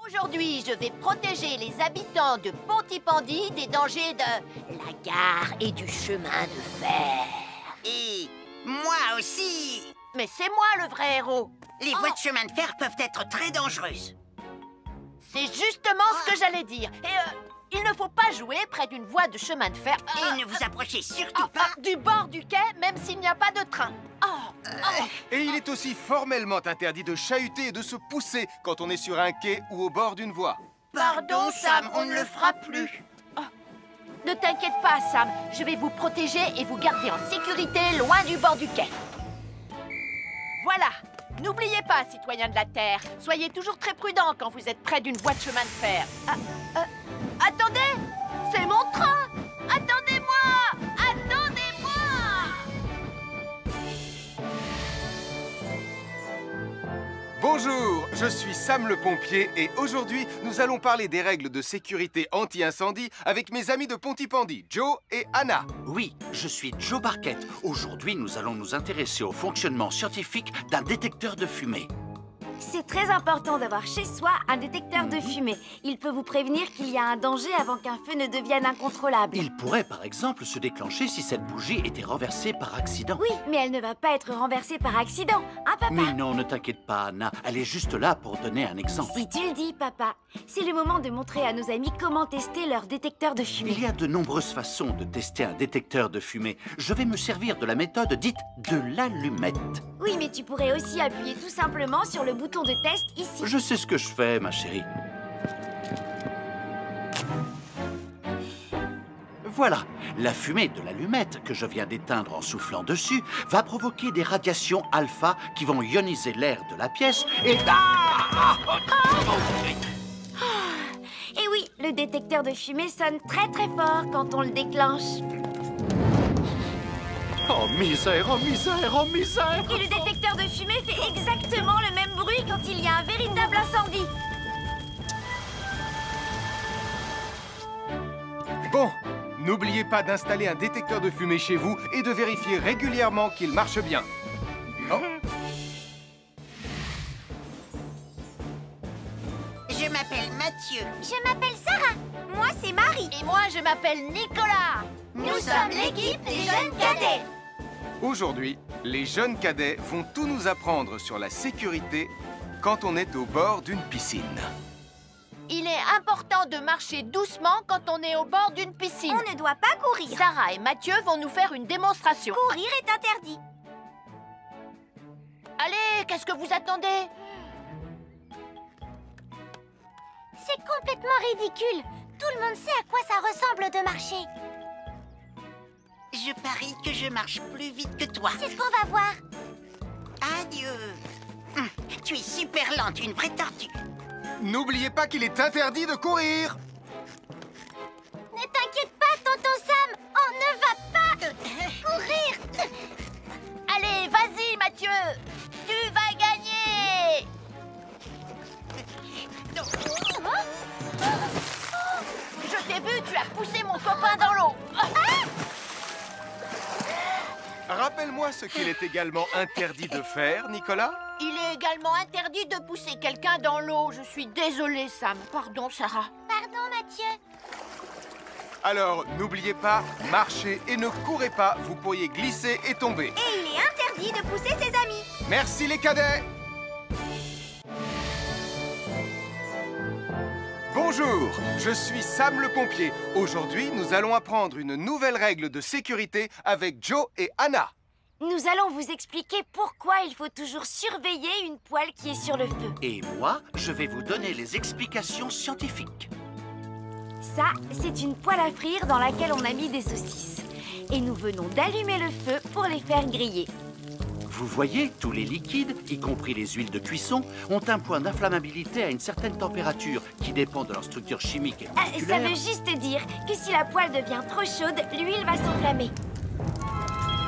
Aujourd'hui, je vais protéger les habitants de Pontypandy des dangers de la gare et du chemin de fer. Et moi aussi. Mais c'est moi le vrai héros. Les voies de chemin de fer peuvent être très dangereuses. C'est justement ce que j'allais dire. Et il ne faut pas jouer près d'une voie de chemin de fer. Et ne vous approchez surtout pas du bord du quai, même s'il n'y a pas de train. Et il est aussi formellement interdit de chahuter et de se pousser quand on est sur un quai ou au bord d'une voie. Pardon, Sam, on ne le fera plus. Ne t'inquiète pas, Sam. Je vais vous protéger et vous garder en sécurité loin du bord du quai. Voilà. N'oubliez pas, citoyens de la Terre, soyez toujours très prudents quand vous êtes près d'une voie de chemin de fer. Attendez! C'est mon train! Attendez-moi! Attendez-moi! Bonjour, je suis Sam le pompier et aujourd'hui, nous allons parler des règles de sécurité anti-incendie avec mes amis de Pontypandy, Joe et Anna. Oui, je suis Joe Barquette. Aujourd'hui, nous allons nous intéresser au fonctionnement scientifique d'un détecteur de fumée. C'est très important d'avoir chez soi un détecteur de fumée. Il peut vous prévenir qu'il y a un danger avant qu'un feu ne devienne incontrôlable. Il pourrait, par exemple, se déclencher si cette bougie était renversée par accident. Oui, mais elle ne va pas être renversée par accident, hein, papa? Mais non, ne t'inquiète pas, Anna. Elle est juste là pour donner un exemple. Si tu le dis, papa. C'est le moment de montrer à nos amis comment tester leur détecteur de fumée. Il y a de nombreuses façons de tester un détecteur de fumée. Je vais me servir de la méthode dite de l'allumette. Oui, mais tu pourrais aussi appuyer tout simplement sur le bouton de test ici. Je sais ce que je fais, ma chérie. Voilà, la fumée de l'allumette que je viens d'éteindre en soufflant dessus va provoquer des radiations alpha qui vont ioniser l'air de la pièce et... Et oui, le détecteur de fumée sonne très très fort quand on le déclenche. Oh misère, oh misère, oh misère! Et le détecteur de fumée fait exactement le même bruit quand il y a un véritable incendie. Bon, n'oubliez pas d'installer un détecteur de fumée chez vous et de vérifier régulièrement qu'il marche bien. Oh. Je m'appelle Mathieu. Je m'appelle Sarah. Moi, c'est Marie. Et moi, je m'appelle Nicolas. Nous sommes l'équipe des jeunes cadets. Aujourd'hui, les jeunes cadets vont tout nous apprendre sur la sécurité quand on est au bord d'une piscine. Il est important de marcher doucement quand on est au bord d'une piscine. On ne doit pas courir. Sarah et Mathieu vont nous faire une démonstration. Courir est interdit. Allez, qu'est-ce que vous attendez? C'est complètement ridicule. Tout le monde sait à quoi ça ressemble de marcher. Je parie que je marche plus vite que toi. C'est ce qu'on va voir. Adieu. Tu es super lente, une vraie tortue. N'oubliez pas qu'il est interdit de courir. Ne t'inquiète pas, tonton Sam. On ne va pas courir. Allez, vas-y, Mathieu. Tu vas gagner. Je t'ai vu, tu as poussé mon copain dans l'eau. Rappelle-moi ce qu'il est également interdit de faire, Nicolas. Il est également interdit de pousser quelqu'un dans l'eau. Je suis désolée, Sam. Pardon, Sarah. Pardon, Mathieu. Alors, n'oubliez pas, marchez et ne courez pas, vous pourriez glisser et tomber. Et il est interdit de pousser ses amis. Merci les cadets. Bonjour, je suis Sam le pompier. Aujourd'hui, nous allons apprendre une nouvelle règle de sécurité avec Joe et Anna. Nous allons vous expliquer pourquoi il faut toujours surveiller une poêle qui est sur le feu. Et moi, je vais vous donner les explications scientifiques. Ça, c'est une poêle à frire dans laquelle on a mis des saucisses. Et nous venons d'allumer le feu pour les faire griller. Vous voyez, tous les liquides, y compris les huiles de cuisson, ont un point d'inflammabilité à une certaine température qui dépend de leur structure chimique et Ça moléculaire. veut juste dire que si la poêle devient trop chaude, l'huile va s'enflammer.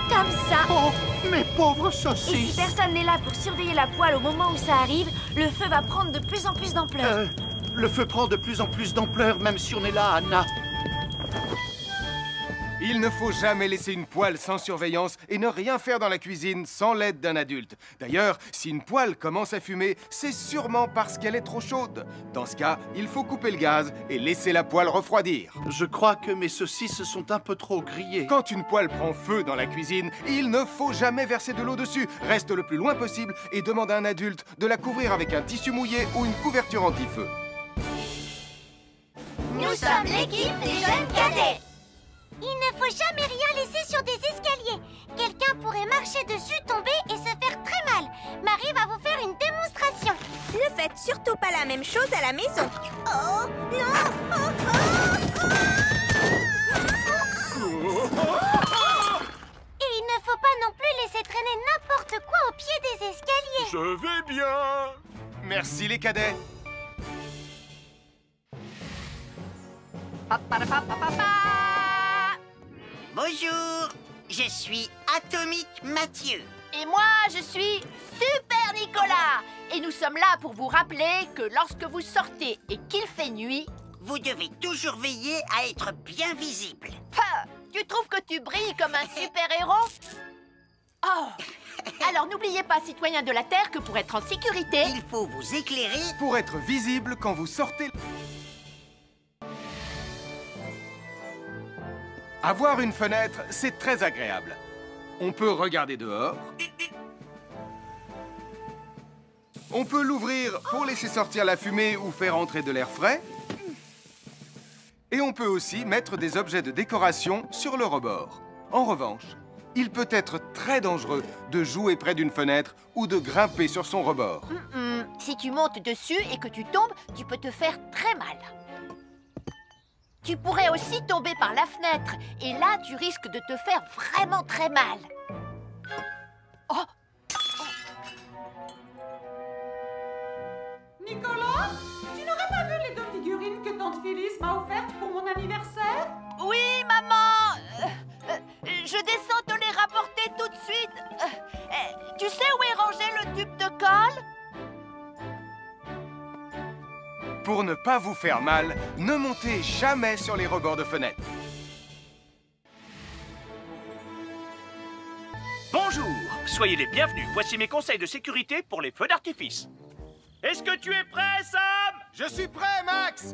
Comme ça. Oh, mes pauvres Et si saucisses! personne n'est là pour surveiller la poêle au moment où ça arrive, le feu va prendre de plus en plus d'ampleur. Le feu prend de plus en plus d'ampleur, même si on est là, Anna. Il ne faut jamais laisser une poêle sans surveillance et ne rien faire dans la cuisine sans l'aide d'un adulte. D'ailleurs, si une poêle commence à fumer, c'est sûrement parce qu'elle est trop chaude. Dans ce cas, il faut couper le gaz et laisser la poêle refroidir. Je crois que mes saucisses sont un peu trop grillées. Quand une poêle prend feu dans la cuisine, il ne faut jamais verser de l'eau dessus. Reste le plus loin possible et demande à un adulte de la couvrir avec un tissu mouillé ou une couverture anti-feu. Nous sommes l'équipe des jeunes cadets. Il ne faut jamais rien laisser sur des escaliers. Quelqu'un pourrait marcher dessus, tomber et se faire très mal. Marie va vous faire une démonstration. Ne faites surtout pas la même chose à la maison. Oh, non! Et il ne faut pas non plus laisser traîner n'importe quoi au pied des escaliers. Je vais bien. Merci les cadets. Bonjour, je suis Atomique Mathieu. Et moi, je suis Super Nicolas. Et nous sommes là pour vous rappeler que lorsque vous sortez et qu'il fait nuit... Vous devez toujours veiller à être bien visible. Ah, tu trouves que tu brilles comme un super-héros? Oh. Alors n'oubliez pas, citoyens de la Terre, que pour être en sécurité... Il faut vous éclairer. Pour être visible quand vous sortez... Avoir une fenêtre, c'est très agréable. On peut regarder dehors. On peut l'ouvrir pour laisser sortir la fumée ou faire entrer de l'air frais. Et on peut aussi mettre des objets de décoration sur le rebord. En revanche, il peut être très dangereux de jouer près d'une fenêtre ou de grimper sur son rebord. Si tu montes dessus et que tu tombes, tu peux te faire très mal. Tu pourrais aussi tomber par la fenêtre. Et là, tu risques de te faire vraiment très mal. Oh! Nicolas, tu n'aurais pas vu les 2 figurines que tante Phyllis m'a offertes pour mon anniversaire? Oui, maman! Je descends te les rapporter tout de suite. Tu sais où est rangé le tube de colle? Pour ne pas vous faire mal, ne montez jamais sur les rebords de fenêtres. Bonjour, soyez les bienvenus. Voici mes conseils de sécurité pour les feux d'artifice. Est-ce que tu es prêt, Sam? Je suis prêt, Max!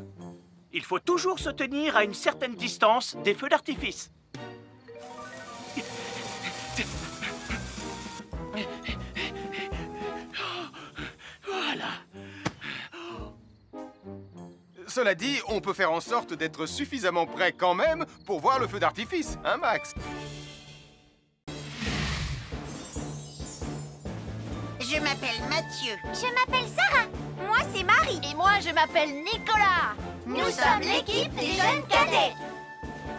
Il faut toujours se tenir à une certaine distance des feux d'artifice. Voilà. Cela dit, on peut faire en sorte d'être suffisamment prêt quand même pour voir le feu d'artifice, hein, Max? Je m'appelle Mathieu. Je m'appelle Sarah. Moi, c'est Marie. Et moi, je m'appelle Nicolas. Nous sommes l'équipe des jeunes cadets.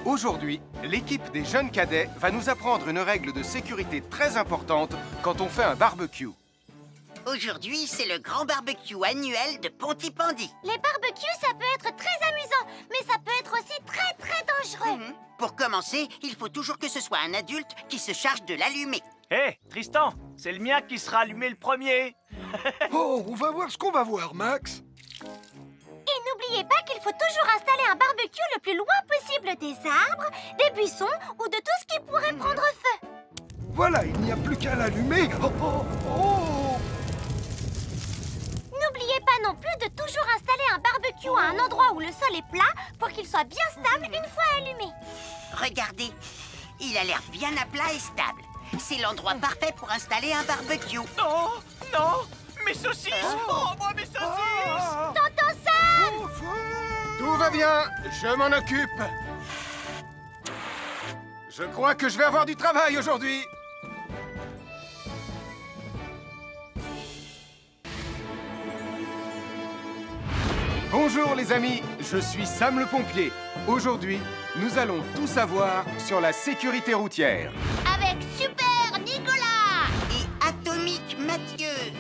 Aujourd'hui, l'équipe des jeunes cadets va nous apprendre une règle de sécurité très importante quand on fait un barbecue. Aujourd'hui, c'est le grand barbecue annuel de Pontypandy. Les barbecues, ça peut être très amusant, mais ça peut être aussi très dangereux. Pour commencer, il faut toujours que ce soit un adulte qui se charge de l'allumer. Hé, Tristan, c'est le mien qui sera allumé le premier. Oh, on va voir ce qu'on va voir, Max. Et n'oubliez pas qu'il faut toujours installer un barbecue le plus loin possible des arbres, des buissons ou de tout ce qui pourrait prendre feu. Voilà, il n'y a plus qu'à l'allumer. Oh, oh, oh. N'oubliez pas non plus de toujours installer un barbecue à un endroit où le sol est plat pour qu'il soit bien stable une fois allumé. Regardez, il a l'air bien à plat et stable. C'est l'endroit parfait pour installer un barbecue. Non, non, mes saucisses. Oh, moi, mes saucisses. Tonton Sam! Oh, feu. Tout va bien, je m'en occupe. Je crois que je vais avoir du travail aujourd'hui. Bonjour les amis, je suis Sam le pompier. Aujourd'hui, nous allons tout savoir sur la sécurité routière. Avec Super Nicolas. Et Atomique Mathieu.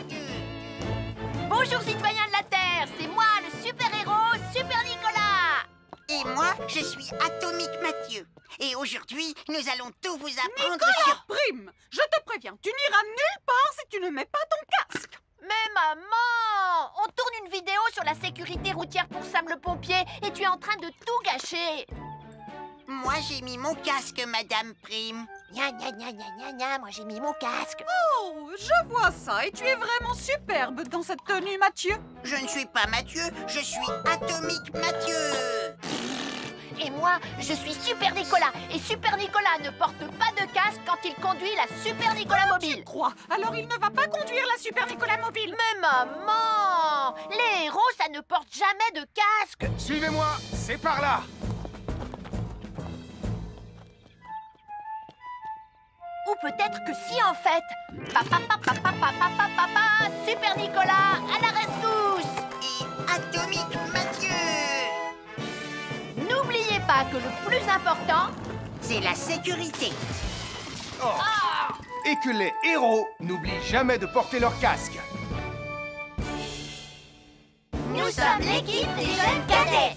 Bonjour citoyens de la Terre, c'est moi le super-héros Super Nicolas. Et moi, je suis Atomique Mathieu. Et aujourd'hui, nous allons tout vous apprendre Nicolas, sur... prime, je te préviens, tu n'iras nulle part si tu ne mets pas ton casque. Mais maman, on tourne une vidéo sur la sécurité routière pour Sam le pompier et tu es en train de tout gâcher. Moi, j'ai mis mon casque, Madame Prime. Gna gna gna gna gna gna, moi j'ai mis mon casque. Oh, je vois ça. Et tu es vraiment superbe dans cette tenue, Mathieu. Je ne suis pas Mathieu, je suis Atomique Mathieu. Et moi, je suis Super Nicolas. Et Super Nicolas ne porte pas de casque quand il conduit la Super Nicolas Mobile. Quoi? Alors il ne va pas conduire la Super Nicolas Mobile. Mais maman, les héros, ça ne porte jamais de casque. Suivez-moi, c'est par là. Ou peut-être que si, en fait. Papa, Super Nicolas, à la rescousse. Et Atomique Mathieu. N'oubliez pas que le plus important, c'est la sécurité. Oh. Et que les héros n'oublient jamais de porter leur casque. nous sommes l'équipe des jeunes cadets.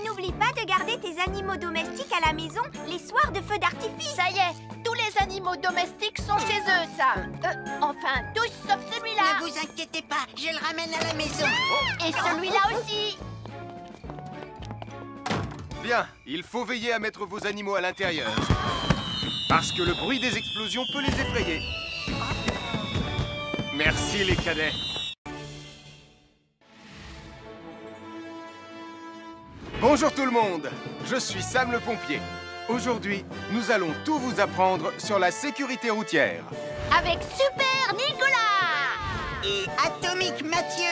N'oublie pas de garder tes animaux domestiques à la maison les soirs de feu d'artifice. Ça y est, tous les animaux domestiques sont chez eux, Sam. Enfin, tous sauf celui-là. Ne vous inquiétez pas, je le ramène à la maison. Et celui-là aussi. Bien, il faut veiller à mettre vos animaux à l'intérieur. Parce que le bruit des explosions peut les effrayer. Merci les cadets. Bonjour tout le monde, je suis Sam le pompier. Aujourd'hui, nous allons tout vous apprendre sur la sécurité routière. Avec Super Nicolas. Et Atomique Mathieu.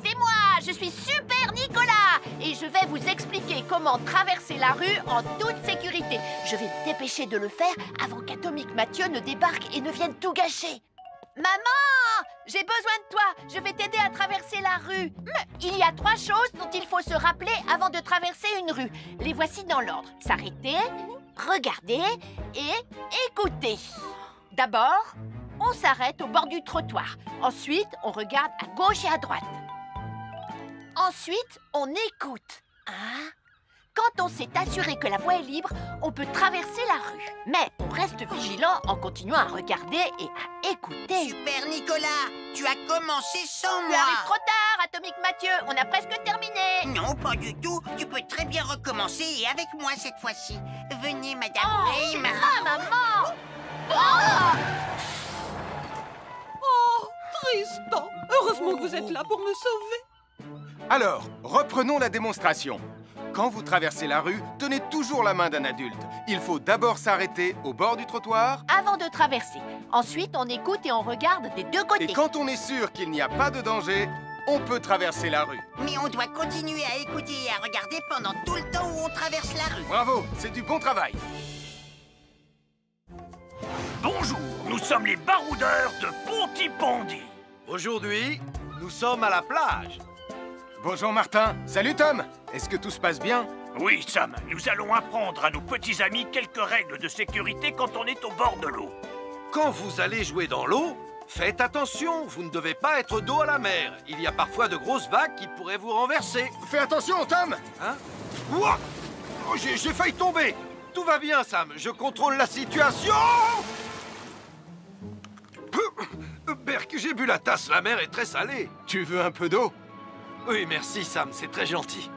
C'est moi, je suis Super Nicolas. Et je vais vous expliquer comment traverser la rue en toute sécurité. Je vais me dépêcher de le faire avant qu'Atomique Mathieu ne débarque et ne vienne tout gâcher. Maman, j'ai besoin de toi. Je vais t'aider à traverser la rue. Il y a 3 choses dont il faut se rappeler avant de traverser une rue. Les voici dans l'ordre. S'arrêter, regarder et écouter. D'abord, on s'arrête au bord du trottoir. Ensuite, on regarde à gauche et à droite. Ensuite, on écoute. Hein? Quand on s'est assuré que la voie est libre, on peut traverser la rue. Mais on reste vigilant en continuant à regarder et à écouter. Super Nicolas, tu as commencé sans Tu moi. arrives trop tard, Atomique Mathieu. On a presque terminé. Non, pas du tout. Tu peux très bien recommencer et avec moi cette fois-ci. Venez, Madame Prime. Ah, maman. Oh! Oh, Tristan. Heureusement que vous êtes là pour me sauver. Alors, reprenons la démonstration. Quand vous traversez la rue, tenez toujours la main d'un adulte. Il faut d'abord s'arrêter au bord du trottoir. Avant de traverser. Ensuite, on écoute et on regarde des deux côtés. Et quand on est sûr qu'il n'y a pas de danger, on peut traverser la rue. Mais on doit continuer à écouter et à regarder pendant tout le temps où on traverse la rue. Bravo, c'est du bon travail. Bonjour, nous sommes les baroudeurs de Pontypandy. Aujourd'hui, nous sommes à la plage. Bonjour Martin. Salut Tom. Est-ce que tout se passe bien? Oui, Sam, nous allons apprendre à nos petits amis quelques règles de sécurité quand on est au bord de l'eau. Quand vous allez jouer dans l'eau, faites attention, vous ne devez pas être dos à la mer. Il y a parfois de grosses vagues qui pourraient vous renverser. Fais attention, Tom. Hein? Ouah! Oh, j'ai failli tomber. Tout va bien, Sam, je contrôle la situation. Berk, j'ai bu la tasse, la mer est très salée. Tu veux un peu d'eau? Oui, merci, Sam, c'est très gentil.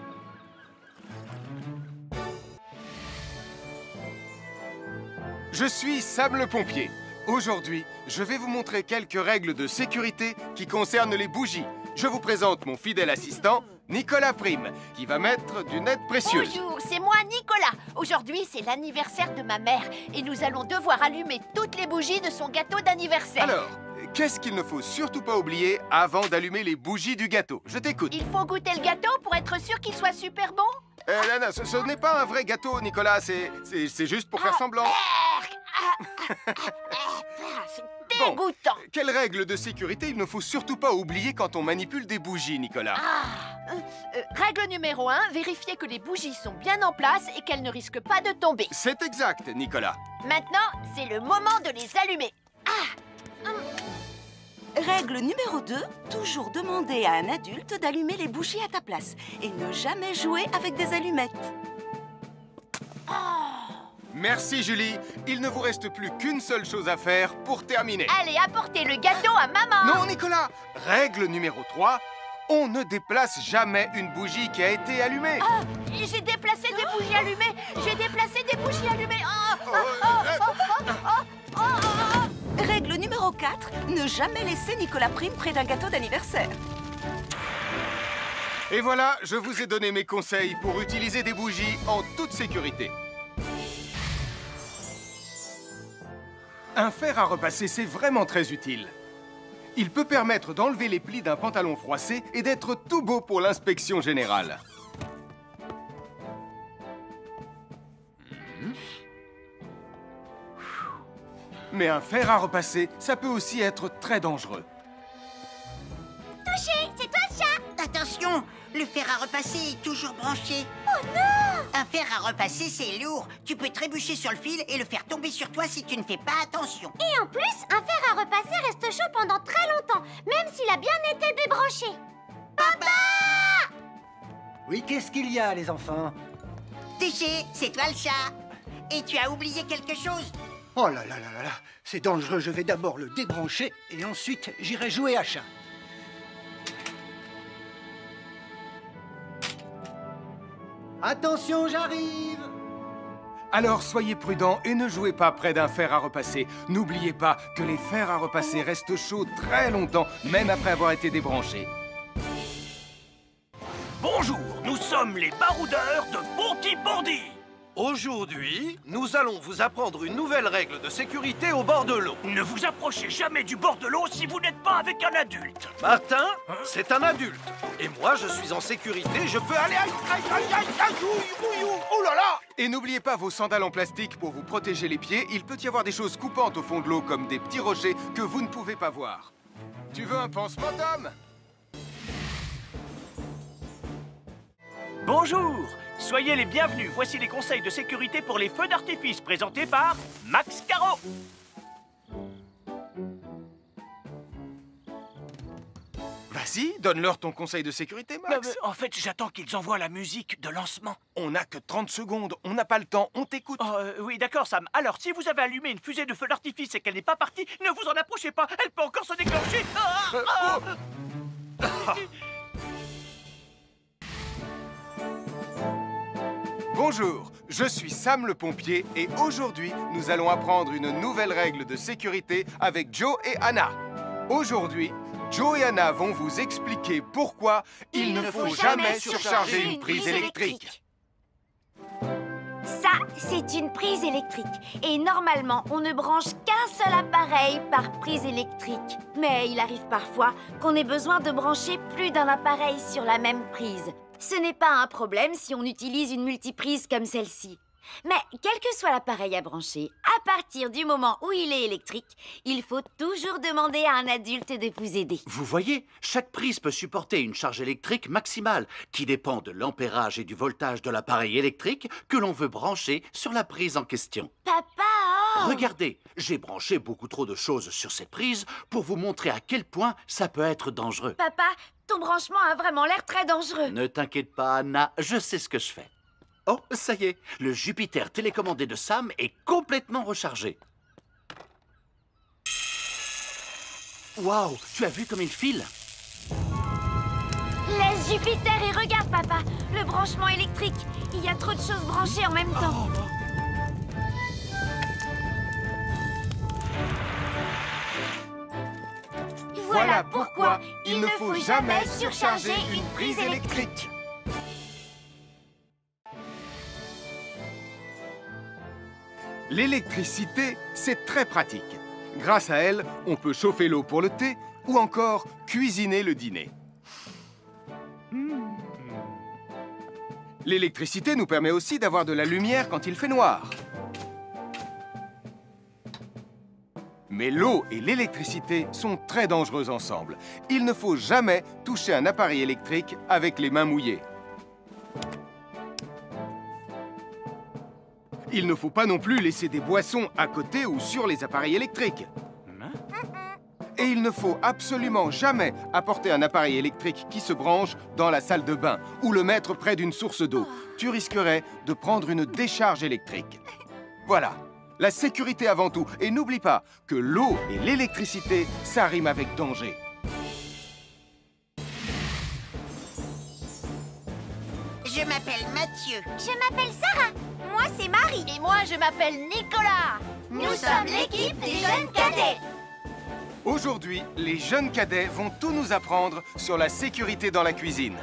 Je suis Sam le pompier. Aujourd'hui, je vais vous montrer quelques règles de sécurité qui concernent les bougies. Je vous présente mon fidèle assistant, Nicolas Prime, qui va mettre d'une aide précieuse. Bonjour, c'est moi Nicolas. Aujourd'hui, c'est l'anniversaire de ma mère et nous allons devoir allumer toutes les bougies de son gâteau d'anniversaire. Alors, qu'est-ce qu'il ne faut surtout pas oublier avant d'allumer les bougies du gâteau? Je t'écoute. Il faut goûter le gâteau pour être sûr qu'il soit super bon? Non, ce n'est pas un vrai gâteau, Nicolas. C'est juste pour faire semblant. C'est dégoûtant. Quelles règles de sécurité il ne faut surtout pas oublier quand on manipule des bougies, Nicolas? Règle numéro 1, vérifier que les bougies sont bien en place et qu'elles ne risquent pas de tomber. C'est exact, Nicolas. Maintenant, c'est le moment de les allumer. Règle numéro 2, toujours demander à un adulte d'allumer les bougies à ta place et ne jamais jouer avec des allumettes. Merci, Julie. Il ne vous reste plus qu'une seule chose à faire pour terminer. Allez, apportez le gâteau à maman. Non, Nicolas. Règle numéro 3, On ne déplace jamais une bougie qui a été allumée. Ah, j'ai déplacé des bougies allumées. J'ai déplacé des bougies allumées. Règle numéro 4, ne jamais laisser Nicolas Prime près d'un gâteau d'anniversaire. Et voilà, je vous ai donné mes conseils pour utiliser des bougies en toute sécurité. Un fer à repasser, c'est vraiment très utile. Il peut permettre d'enlever les plis d'un pantalon froissé et d'être tout beau pour l'inspection générale. Mais un fer à repasser, ça peut aussi être très dangereux. Touché, c'est toi le chat. Attention, le fer à repasser est toujours branché. Oh non! Un fer à repasser, c'est lourd. Tu peux trébucher sur le fil et le faire tomber sur toi si tu ne fais pas attention. Et en plus, un fer à repasser reste chaud pendant très longtemps, même s'il a bien été débranché. Papa! Oui, qu'est-ce qu'il y a, les enfants? Touché, c'est toi le chat. Et tu as oublié quelque chose? Oh là là là là là, c'est dangereux, je vais d'abord le débrancher et ensuite j'irai jouer à chat. Attention, j'arrive! Alors soyez prudents et ne jouez pas près d'un fer à repasser. N'oubliez pas que les fers à repasser restent chauds très longtemps, même après avoir été débranchés. Bonjour, nous sommes les baroudeurs de Bonty-Bordy. Aujourd'hui, nous allons vous apprendre une nouvelle règle de sécurité au bord de l'eau. Ne vous approchez jamais du bord de l'eau si vous n'êtes pas avec un adulte. Martin, c'est un adulte. Et moi, je suis en sécurité, je peux aller... Aïe, aïe, aïe, aïe, aïe, oh là là! Et n'oubliez pas vos sandales en plastique pour vous protéger les pieds. Il peut y avoir des choses coupantes au fond de l'eau, comme des petits rochers que vous ne pouvez pas voir. Tu veux un pansement, Tom? Bonjour, soyez les bienvenus. Voici les conseils de sécurité pour les feux d'artifice présentés par Max Caro. Vas-y, donne-leur ton conseil de sécurité, Max. En fait, j'attends qu'ils envoient la musique de lancement. On n'a que 30 secondes, on n'a pas le temps, on t'écoute. Oui, d'accord, Sam. Alors, si vous avez allumé une fusée de feu d'artifice et qu'elle n'est pas partie, ne vous en approchez pas. Elle peut encore se déclencher. Bonjour, je suis Sam le pompier et aujourd'hui, nous allons apprendre une nouvelle règle de sécurité avec Joe et Anna. Aujourd'hui, Joe et Anna vont vous expliquer pourquoi il ne faut jamais surcharger une prise électrique. Ça, c'est une prise électrique. Et normalement, on ne branche qu'un seul appareil par prise électrique. Mais il arrive parfois qu'on ait besoin de brancher plus d'un appareil sur la même prise. Ce n'est pas un problème si on utilise une multiprise comme celle-ci. Mais quel que soit l'appareil à brancher, à partir du moment où il est électrique, il faut toujours demander à un adulte de vous aider. Vous voyez, chaque prise peut supporter une charge électrique maximale qui dépend de l'ampérage et du voltage de l'appareil électrique que l'on veut brancher sur la prise en question. Papa! Regardez, j'ai branché beaucoup trop de choses sur cette prise pour vous montrer à quel point ça peut être dangereux. Papa, ton branchement a vraiment l'air très dangereux. Ne t'inquiète pas, Anna, je sais ce que je fais. Oh, ça y est, le Jupiter télécommandé de Sam est complètement rechargé. Waouh, tu as vu comme il file? Laisse Jupiter et regarde, papa. Le branchement électrique. Il y a trop de choses branchées en même temps. Voilà pourquoi il ne faut jamais surcharger une prise électrique. L'électricité, c'est très pratique. Grâce à elle, on peut chauffer l'eau pour le thé ou encore cuisiner le dîner. L'électricité nous permet aussi d'avoir de la lumière quand il fait noir. Mais l'eau et l'électricité sont très dangereuses ensemble. Il ne faut jamais toucher un appareil électrique avec les mains mouillées. Il ne faut pas non plus laisser des boissons à côté ou sur les appareils électriques. Et il ne faut absolument jamais apporter un appareil électrique qui se branche dans la salle de bain ou le mettre près d'une source d'eau. Tu risquerais de prendre une décharge électrique. Voilà, la sécurité avant tout. Et n'oublie pas que l'eau et l'électricité, ça rime avec danger. Je m'appelle Mathieu. Je m'appelle Sarah. Moi, c'est Marie. Et moi, je m'appelle Nicolas. Nous sommes l'équipe des jeunes cadets. Aujourd'hui, les jeunes cadets vont tout nous apprendre sur la sécurité dans la cuisine.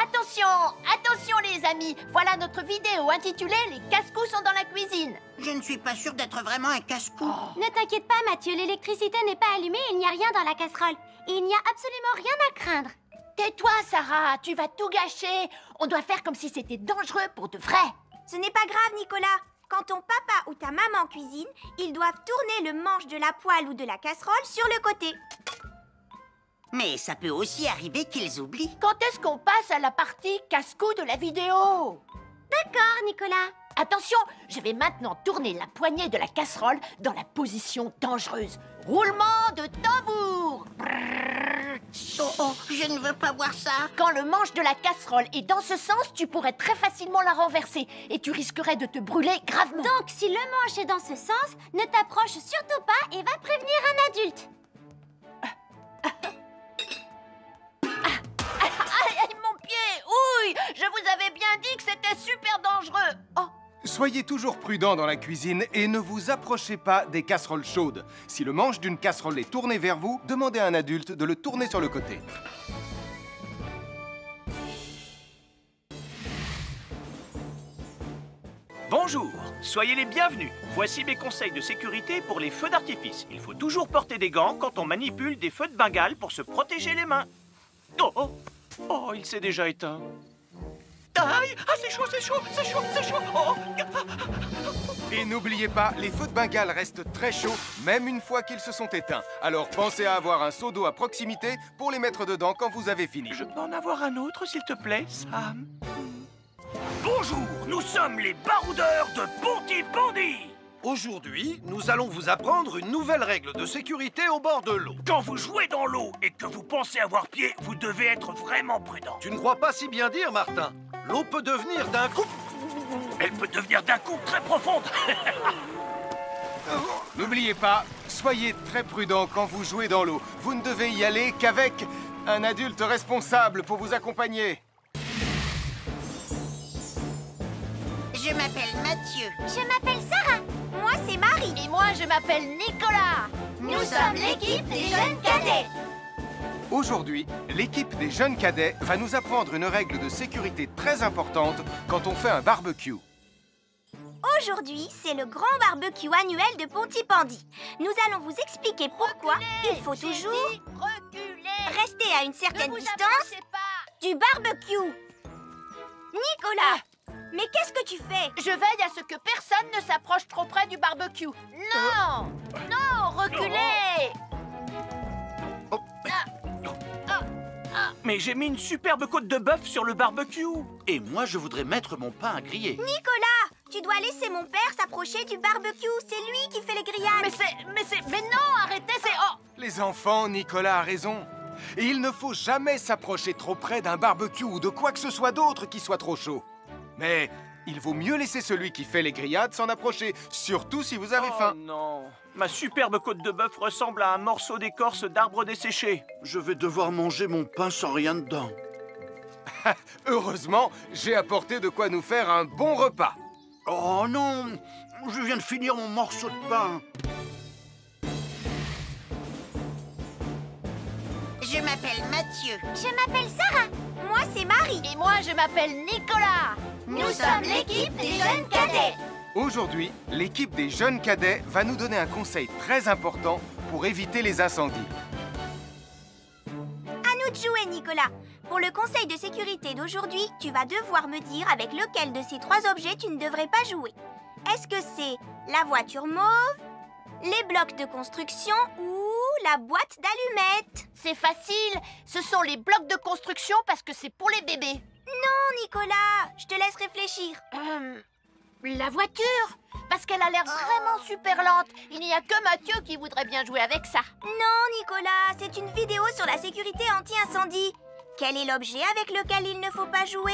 Attention, attention les amis. Voilà notre vidéo intitulée « Les casse-cous sont dans la cuisine ». Je ne suis pas sûre d'être vraiment un casse-cou. Ne t'inquiète pas, Mathieu, l'électricité n'est pas allumée et il n'y a rien dans la casserole. Il n'y a absolument rien à craindre. Tais-toi, Sarah, tu vas tout gâcher. On doit faire comme si c'était dangereux pour de vrai. Ce n'est pas grave, Nicolas. Quand ton papa ou ta maman cuisine, ils doivent tourner le manche de la poêle ou de la casserole sur le côté. Mais ça peut aussi arriver qu'ils oublient. Quand est-ce qu'on passe à la partie casse-cou de la vidéo? D'accord, Nicolas. Attention, je vais maintenant tourner la poignée de la casserole dans la position dangereuse. Roulement de tambour. Oh, je ne veux pas voir ça. Quand le manche de la casserole est dans ce sens, tu pourrais très facilement la renverser et tu risquerais de te brûler gravement. Donc, si le manche est dans ce sens, ne t'approche surtout pas et va prévenir un adulte. Aïe, mon pied! Ouille! Je vous avais bien dit que c'était super dangereux. Oh! Soyez toujours prudents dans la cuisine et ne vous approchez pas des casseroles chaudes. Si le manche d'une casserole est tourné vers vous, demandez à un adulte de le tourner sur le côté. Bonjour, soyez les bienvenus. Voici mes conseils de sécurité pour les feux d'artifice. Il faut toujours porter des gants quand on manipule des feux de Bengale pour se protéger les mains. Oh, oh, oh, il s'est déjà éteint. Aïe, ah, c'est chaud, c'est chaud, c'est chaud, c'est chaud. Oh. Et n'oubliez pas, les feux de Bengale restent très chauds, même une fois qu'ils se sont éteints. Alors pensez à avoir un seau d'eau à proximité pour les mettre dedans quand vous avez fini. Je peux en avoir un autre, s'il te plaît, Sam? Bonjour, nous sommes les baroudeurs de Pontypandy. Aujourd'hui, nous allons vous apprendre une nouvelle règle de sécurité au bord de l'eau. Quand vous jouez dans l'eau et que vous pensez avoir pied, vous devez être vraiment prudent. Tu ne crois pas si bien dire, Martin? L'eau peut devenir d'un coup... Elle peut devenir d'un coup très profonde. N'oubliez pas, soyez très prudents quand vous jouez dans l'eau. Vous ne devez y aller qu'avec un adulte responsable pour vous accompagner. Je m'appelle Mathieu. Je m'appelle Sarah. Moi, c'est Marie. Et moi, je m'appelle Nicolas. Nous sommes l'équipe des jeunes cadets. Aujourd'hui, l'équipe des jeunes cadets va nous apprendre une règle de sécurité très importante quand on fait un barbecue. Aujourd'hui, c'est le grand barbecue annuel de Pontypandy. Nous allons vous expliquer pourquoi il faut toujours rester à une certaine distance du barbecue. Nicolas, mais qu'est-ce que tu fais? Je veille à ce que personne ne s'approche trop près du barbecue. Non! Non, reculez! Mais j'ai mis une superbe côte de bœuf sur le barbecue. Et moi, je voudrais mettre mon pain à griller. Nicolas, tu dois laisser mon père s'approcher du barbecue. C'est lui qui fait les grillades. Mais non, arrêtez, c'est... Oh! Les enfants, Nicolas a raison. Et il ne faut jamais s'approcher trop près d'un barbecue ou de quoi que ce soit d'autre qui soit trop chaud. Mais il vaut mieux laisser celui qui fait les grillades s'en approcher, surtout si vous avez faim. Oh non, ma superbe côte de bœuf ressemble à un morceau d'écorce d'arbre desséché. Je vais devoir manger mon pain sans rien dedans. Heureusement, j'ai apporté de quoi nous faire un bon repas. Oh non, je viens de finir mon morceau de pain. Je m'appelle Mathieu. Je m'appelle Sarah. Moi, c'est Marie. Et moi, je m'appelle Nicolas. Nous sommes l'équipe des jeunes cadets. Aujourd'hui, l'équipe des jeunes cadets va nous donner un conseil très important pour éviter les incendies. À nous de jouer, Nicolas. Pour le conseil de sécurité d'aujourd'hui, tu vas devoir me dire avec lequel de ces 3 objets tu ne devrais pas jouer. Est-ce que c'est la voiture mauve, les blocs de construction ou la boîte d'allumettes? C'est facile. Ce sont les blocs de construction parce que c'est pour les bébés. Non, Nicolas, je te laisse réfléchir. La voiture, parce qu'elle a l'air vraiment super lente. Il n'y a que Mathieu qui voudrait bien jouer avec ça. Non, Nicolas, c'est une vidéo sur la sécurité anti-incendie. Quel est l'objet avec lequel il ne faut pas jouer?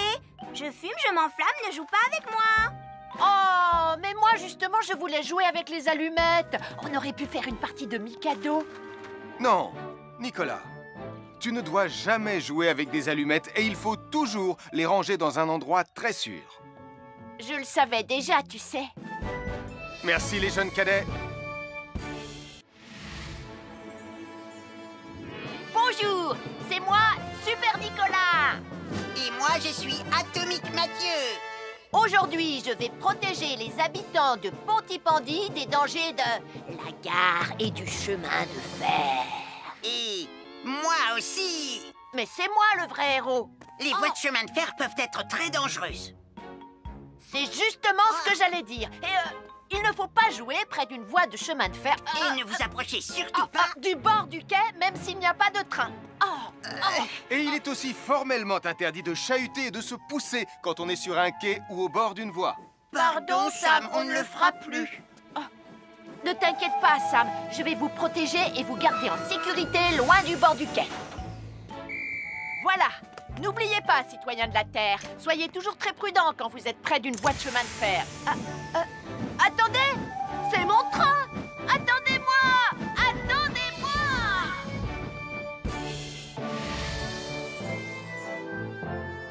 Je fume, je m'enflamme, ne joue pas avec moi. Oh, mais moi justement, je voulais jouer avec les allumettes. On aurait pu faire une partie de Mikado. Non, Nicolas, Tu ne dois jamais jouer avec des allumettes et il faut toujours les ranger dans un endroit très sûr. Je le savais déjà, tu sais. Merci les jeunes cadets. Bonjour, c'est moi, Super Nicolas. Et moi, je suis Atomique Mathieu. Aujourd'hui, je vais protéger les habitants de Pontypandy des dangers de la gare et du chemin de fer. Et moi aussi. Mais c'est moi le vrai héros. Les voies de chemin de fer peuvent être très dangereuses. C'est justement ce que j'allais dire. Et il ne faut pas jouer près d'une voie de chemin de fer. Et ne vous approchez surtout pas du bord du quai, même s'il n'y a pas de train. Et il est aussi formellement interdit de chahuter et de se pousser quand on est sur un quai ou au bord d'une voie. Pardon, Sam, on ne le fera plus. Ne t'inquiète pas, Sam. Je vais vous protéger et vous garder en sécurité loin du bord du quai. Voilà. N'oubliez pas, citoyens de la Terre, soyez toujours très prudents quand vous êtes près d'une voie de chemin de fer. Attendez! C'est mon train! Attendez-moi! Attendez-moi!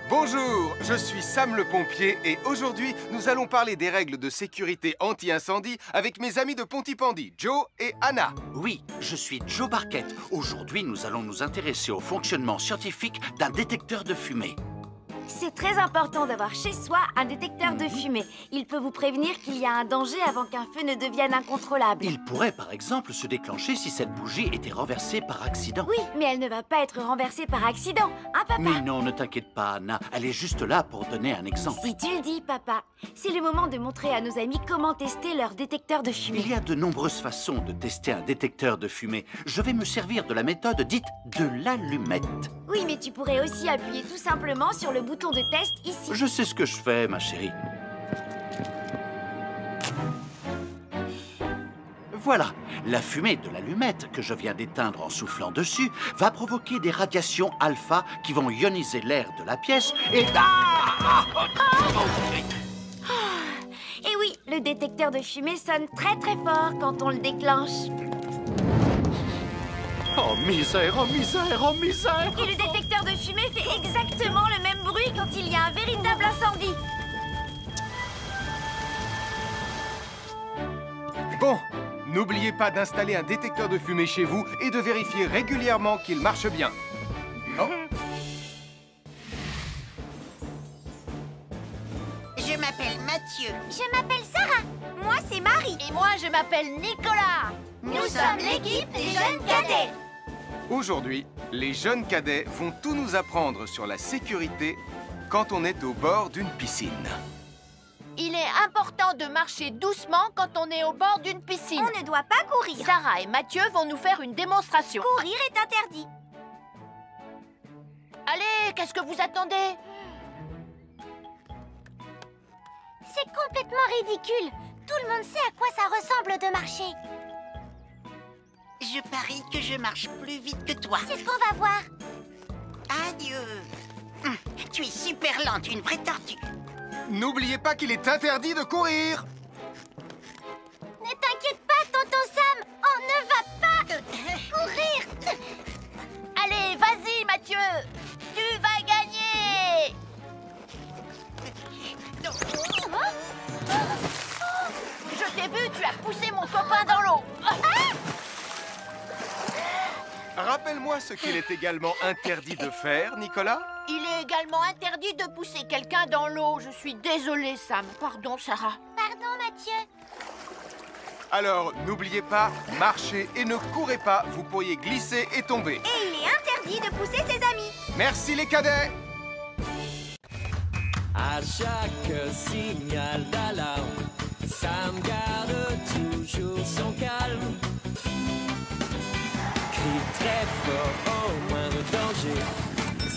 Bonjour, je suis Sam le pompier et aujourd'hui, nous allons parler des règles de sécurité anti-incendie avec mes amis de Pontypandy, Joe et Anna. Oui, je suis Joe Barquette. Aujourd'hui, nous allons nous intéresser au fonctionnement scientifique d'un détecteur de fumée. C'est très important d'avoir chez soi un détecteur de fumée. Il peut vous prévenir qu'il y a un danger avant qu'un feu ne devienne incontrôlable. Il pourrait, par exemple, se déclencher si cette bougie était renversée par accident. Oui, mais elle ne va pas être renversée par accident, hein, papa? Mais non, ne t'inquiète pas, Anna. Elle est juste là pour donner un exemple. Si tu le dis, papa. C'est le moment de montrer à nos amis comment tester leur détecteur de fumée. Il y a de nombreuses façons de tester un détecteur de fumée. Je vais me servir de la méthode dite de l'allumette. Oui, mais tu pourrais aussi appuyer tout simplement sur le bouton de test ici. Je sais ce que je fais, ma chérie. Voilà, la fumée de l'allumette que je viens d'éteindre en soufflant dessus va provoquer des radiations alpha qui vont ioniser l'air de la pièce et... Et oui, le détecteur de fumée sonne très très fort quand on le déclenche. Oh misère, oh misère, oh misère! Et le détecteur de fumée fait exactement le même bruit quand il y a un véritable incendie. Bon, n'oubliez pas d'installer un détecteur de fumée chez vous et de vérifier régulièrement qu'il marche bien. Oh. Je m'appelle Mathieu. Je m'appelle Sarah. Moi, c'est Marie. Et moi, je m'appelle Nicolas. Nous sommes l'équipe des jeunes cadets. Aujourd'hui, les jeunes cadets vont tout nous apprendre sur la sécurité quand on est au bord d'une piscine. Il est important de marcher doucement quand on est au bord d'une piscine. On ne doit pas courir. Sarah et Mathieu vont nous faire une démonstration. Courir est interdit. Allez, qu'est-ce que vous attendez? C'est complètement ridicule. Tout le monde sait à quoi ça ressemble de marcher. Je parie que je marche plus vite que toi. C'est ce qu'on va voir. Adieu. Tu es super lente, une vraie tortue. N'oubliez pas qu'il est interdit de courir. Ne t'inquiète pas, tonton Sam. On ne va pas courir. Allez, vas-y, Mathieu. Tu vas gagner. Je t'ai vu, tu as poussé mon copain dans l'eau. Rappelle-moi ce qu'il est également interdit de faire, Nicolas. Il est également interdit de pousser quelqu'un dans l'eau. Je suis désolée, Sam. Pardon, Sarah. Pardon, Mathieu. Alors, n'oubliez pas, marchez et ne courez pas, vous pourriez glisser et tomber. Et il est interdit de pousser ses amis. Merci les cadets. À chaque signal d'alarme, Sam garde toujours son calme. Crie très fort au moindre danger,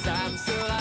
Sam sera